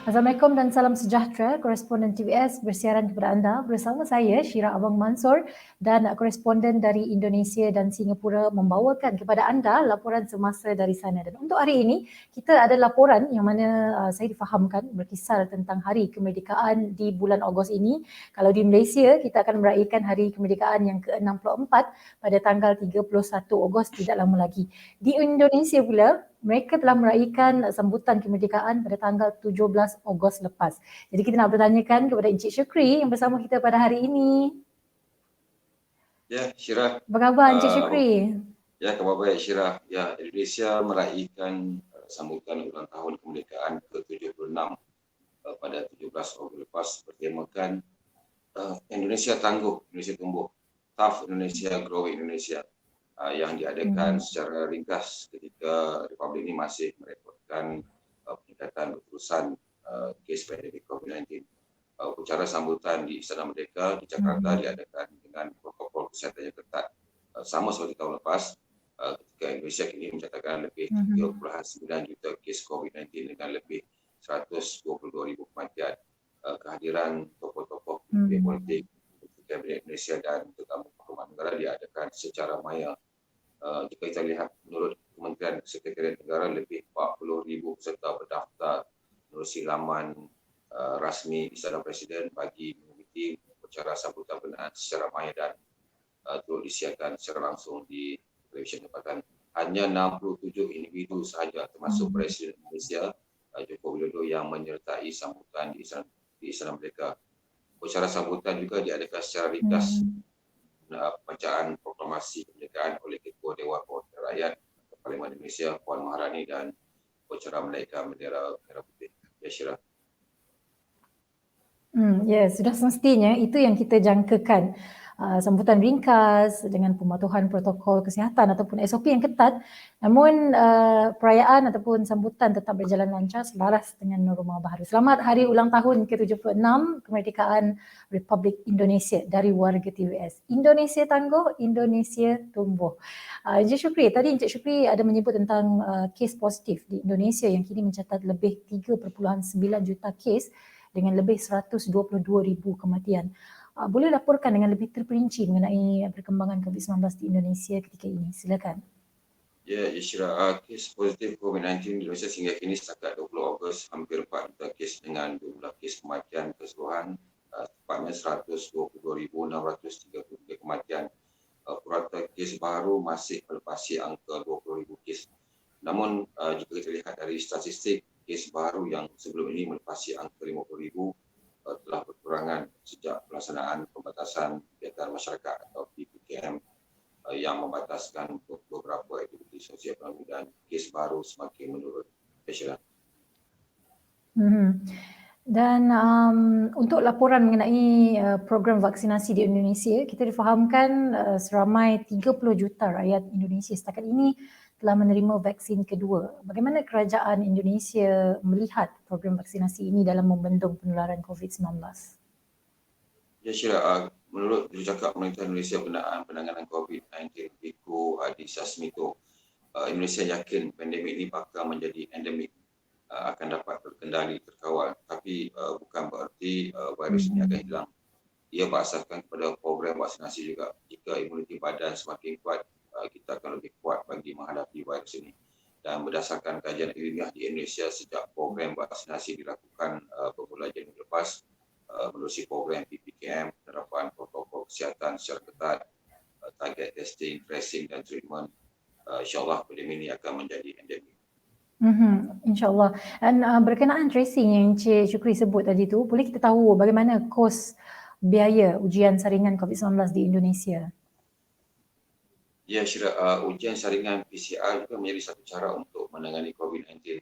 Assalamualaikum dan salam sejahtera. Koresponden TVS bersiaran kepada anda bersama saya Syira Abang Mansor dan koresponden dari Indonesia dan Singapura membawakan kepada anda laporan semasa dari sana. Dan untuk hari ini kita ada laporan yang mana saya difahamkan berkisar tentang Hari Kemerdekaan di bulan Ogos ini. Kalau di Malaysia kita akan meraihkan Hari Kemerdekaan yang ke-64 pada tanggal 31 Ogos tidak lama lagi. Di Indonesia pula mereka telah meraihkan sambutan kemerdekaan pada tanggal 17 Ogos lepas. Jadi kita nak bertanyakan kepada Encik Syukri yang bersama kita pada hari ini. Ya, Syirah. Apa khabar Encik Syukri? Ya, khabar baik Syirah. Ya, Indonesia meraihkan sambutan ulang tahun kemerdekaan ke-76 pada 17 Ogos lepas bertemakan Indonesia Tangguh, Indonesia Tumbuh, Tough Indonesia, Growing Indonesia. Yang diadakan secara ringkas ketika Republik ini masih merekodkan peningkatan berterusan kes pandemik COVID-19. Upacara sambutan di Istana Merdeka di Jakarta diadakan dengan protokol kesihatan yang ketat. Sama seperti tahun lepas, ketika Indonesia kini mencatatkan lebih 3.9 juta kes COVID-19 dengan lebih 122,000 kematian. Kehadiran tokoh-tokoh politik, Kabinet Malaysia dan tetamu parlimen negara diadakan secara maya. Jika kita lihat menurut Kementerian Sekretariat Negara, lebih 40,000 peserta berdaftar menerusi laman rasmi Istana Presiden bagi mengikuti upacara sambutan perdana secara maya dan turut disiarkan secara langsung di televisyen tempatan. Hanya 67 individu sahaja termasuk Presiden Malaysia Joko Widodo yang menyertai sambutan di Istana Merdeka. Upacara sambutan juga diadakan secara ringkas. Bacaan proklamasi kemerdekaan oleh Ketua Dewan Perwakilan Rakyat Parlimen Indonesia Puan Maharani dan upacara menaikkan bendera merah putih. Ya, Syirah. Ya, sudah semestinya itu yang kita jangkakan. Sambutan ringkas dengan pematuhan protokol kesihatan ataupun SOP yang ketat, namun perayaan ataupun sambutan tetap berjalan lancar selaras dengan norma baharu. Selamat Hari Ulang Tahun ke-76 Kemerdekaan Republik Indonesia dari warga TVS. Indonesia Tangguh, Indonesia Tumbuh. Encik Syukri, tadi Encik Syukri ada menyebut tentang kes positif di Indonesia yang kini mencatat lebih 3.9 juta kes dengan lebih 122,000 kematian. Boleh laporkan dengan lebih terperinci mengenai perkembangan COVID-19 di Indonesia ketika ini? Silakan. Ya, Syirah, kes positif COVID-19 di Indonesia sehingga kini setakat 20 Ogos hampir 4 juta kes dengan jumlah kes kematian keseluruhan tepatnya 122,633 kematian. Purata kes baru masih melepasi angka 20,000 kes. Namun jika kita lihat dari statistik, kes baru yang sebelum ini melepasi angka 50,000 telah berkurangan sejak pelaksanaan pembatasan kegiatan masyarakat atau PPKM yang membataskan beberapa aktiviti sosial ekonomi dan kes baru semakin menurun. Dan untuk laporan mengenai program vaksinasi di Indonesia, kita difahamkan seramai 30 juta rakyat Indonesia setakat ini telah menerima vaksin kedua. Bagaimana kerajaan Indonesia melihat program vaksinasi ini dalam membendung penularan COVID-19? Ya, Syirah, menurut Jurucakap Pemerintah Indonesia Penanganan COVID-19 Wiku Adi Sasmito, Indonesia yakin pandemik ini bakal menjadi endemik, akan dapat terkendali, terkawal. Tapi bukan berarti virus ini akan hilang. Ia berasaskan kepada program vaksinasi juga. Jika imuniti badan semakin kuat, kita akan lebih kuat bagi menghadapi virus ini. Dan berdasarkan kajian ilmiah di Indonesia, sejak program vaksinasi dilakukan bermula Januari lepas, menerusi program PPKM, penerapan protokol kesihatan secara ketat, target testing, tracing dan treatment, insyaAllah pandemik ini akan menjadi endemik. InsyaAllah. Dan berkenaan tracing yang Encik Syukri sebut tadi tu, boleh kita tahu bagaimana kos biaya ujian saringan COVID-19 di Indonesia? Ya, Syirah, ujian saringan PCR juga menjadi satu cara untuk menangani COVID-19.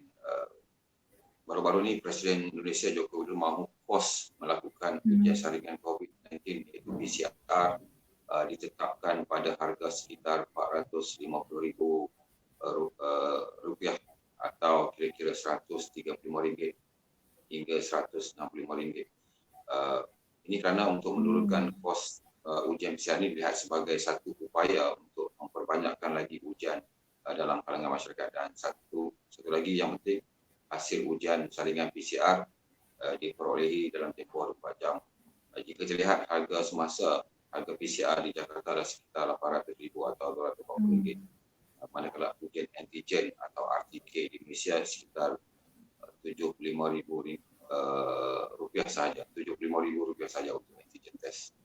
Baru-baru ini Presiden Indonesia Joko Widodo mahu kos melakukan ujian saringan COVID-19 iaitu PCR ditetapkan pada harga sekitar RM450,000 atau kira-kira RM135 hingga RM165. Ini kerana untuk menurunkan kos ujian PCR ini dilihat sebagai satu upaya untuk memperbanyakkan lagi ujian dalam kalangan masyarakat. Dan satu lagi yang penting, hasil ujian saringan PCR diperolehi dalam tempoh 24 jam. Jika dilihat harga semasa, harga PCR di Jakarta adalah sekitar 800,000 atau RM240. Manakala ujian antigen atau RTK di Malaysia sekitar RM75,000 sahaja, RM75,000 sahaja untuk antigen test.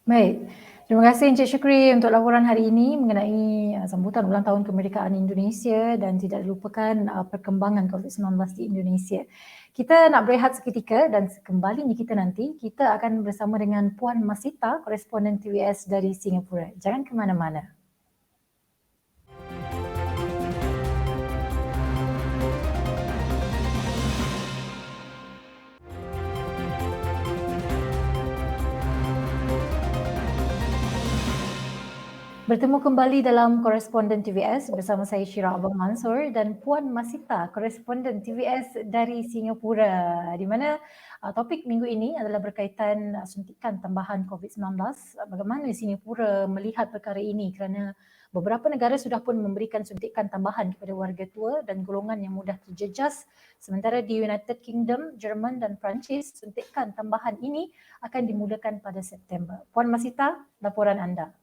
Baik, terima kasih Encik Syukri untuk laporan hari ini mengenai sambutan ulang tahun kemerdekaan Indonesia dan tidak dilupakan perkembangan COVID-19 di Indonesia. Kita nak berehat seketika dan kembalinya kita nanti, kita akan bersama dengan Puan Masita, koresponden TVS dari Singapura. Jangan ke mana-mana. Bertemu kembali dalam koresponden TVS bersama saya Syira Abang Mansur dan Puan Masita, koresponden TVS dari Singapura, di mana topik minggu ini adalah berkaitan suntikan tambahan COVID-19. Bagaimana Singapura melihat perkara ini kerana beberapa negara sudah pun memberikan suntikan tambahan kepada warga tua dan golongan yang mudah terjejas, sementara di United Kingdom, Jerman dan Perancis suntikan tambahan ini akan dimulakan pada September. Puan Masita, laporan anda.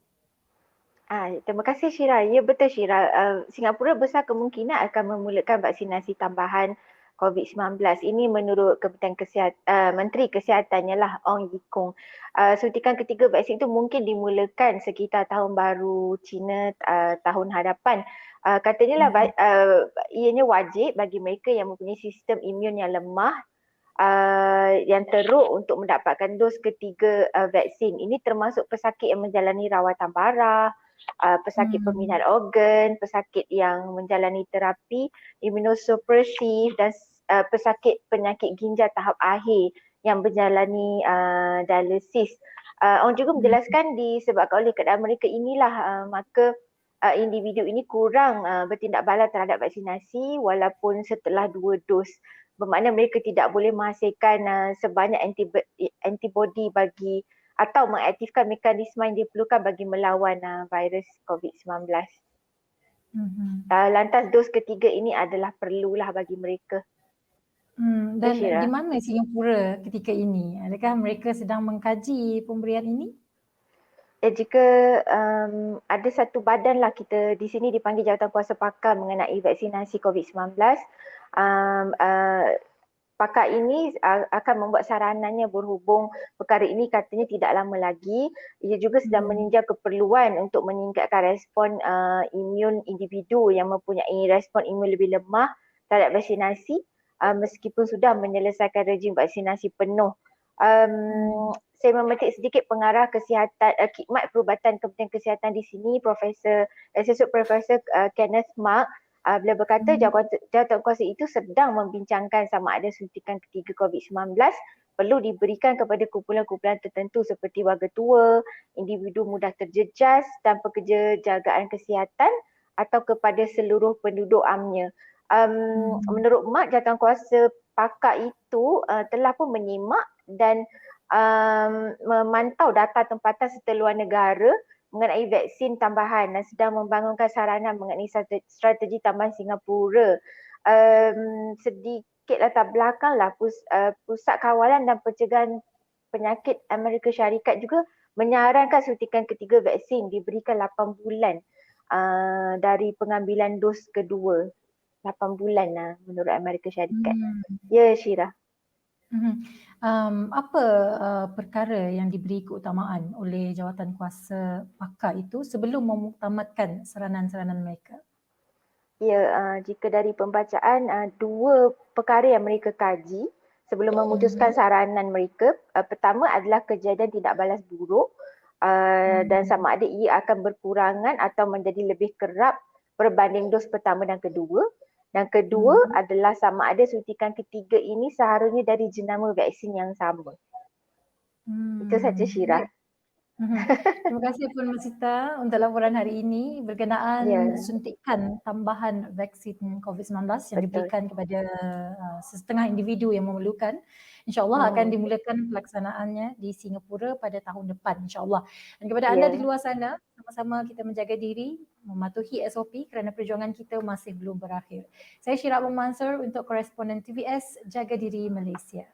Terima kasih Syira. Ya betul Syira. Singapura besar kemungkinan akan memulakan vaksinasi tambahan COVID-19. Ini menurut Kementerian Kesihatan, Menteri Kesihatannya lah, Ong Ye Kung. Suntikan ketiga vaksin itu mungkin dimulakan sekitar tahun baru Cina tahun hadapan. Katanya lah ianya wajib bagi mereka yang mempunyai sistem imun yang lemah yang teruk untuk mendapatkan dos ketiga vaksin. Ini termasuk pesakit yang menjalani rawatan parah, pesakit peminat organ, pesakit yang menjalani terapi imunosupresif dan pesakit penyakit ginjal tahap akhir yang menjalani dialisis. Orang juga menjelaskan disebabkan oleh keadaan mereka inilah maka individu ini kurang bertindak balas terhadap vaksinasi walaupun setelah 2 dos. Bermakna mereka tidak boleh menghasilkan sebanyak antibody bagi atau mengaktifkan mekanisme yang diperlukan bagi melawan virus COVID-19. Lantas dos ketiga ini adalah perlulah bagi mereka. Dan di mana Singapura ketika ini? Adakah mereka sedang mengkaji pemberian ini? Jika ada satu badan lah kita di sini dipanggil Jawatan Kuasa Pakar mengenai vaksinasi COVID-19. Pakar ini akan membuat saranannya berhubung perkara ini katanya tidak lama lagi. Ia juga sedang meninjau keperluan untuk meningkatkan respon imun individu yang mempunyai respon imun lebih lemah terhadap vaksinasi meskipun sudah menyelesaikan rejim vaksinasi penuh. Saya memetik sedikit pengarah kesihatan khidmat perubatan Kementerian Kesihatan di sini, Associate Profesor Kenneth Mark. Beliau berkata jawatan kuasa itu sedang membincangkan sama ada suntikan ketiga COVID-19 perlu diberikan kepada kumpulan-kumpulan tertentu seperti warga tua, individu mudah terjejas dan pekerja jagaan kesihatan atau kepada seluruh penduduk amnya. Menurut Mark, jawatan kuasa pakar itu telah pun menyimak dan memantau data tempatan serta luar negara mengenai vaksin tambahan dan sedang membangunkan saranan mengenai strategi tambahan Singapura. Sedikit latar belakang lah, Pusat Kawalan dan Pencegahan Penyakit Amerika Syarikat juga menyarankan suntikan ketiga vaksin diberikan 8 bulan dari pengambilan dos kedua. 8 bulan lah menurut Amerika Syarikat. Ya Syira. Apa perkara yang diberi keutamaan oleh jawatan kuasa pakar itu sebelum memuktamadkan saranan-saranan mereka? Ya, jika dari pembacaan 2 perkara yang mereka kaji sebelum memutuskan saranan mereka. Pertama adalah kejadian tidak balas buruk dan sama ada ia akan berkurangan atau menjadi lebih kerap berbanding dos pertama dan kedua. Dan kedua adalah sama ada suntikan ketiga ini seharusnya dari jenama vaksin yang sama. Itu saja Syira. Terima kasih Puan Masita untuk laporan hari ini berkenaan suntikan tambahan vaksin COVID-19 yang diberikan kepada setengah individu yang memerlukan. InsyaAllah akan dimulakan pelaksanaannya di Singapura pada tahun depan insyaAllah. Dan kepada anda di luar sana, sama-sama kita menjaga diri, mematuhi SOP kerana perjuangan kita masih belum berakhir. Saya Syira Abang Mansur untuk koresponden TVS Jaga Diri Malaysia.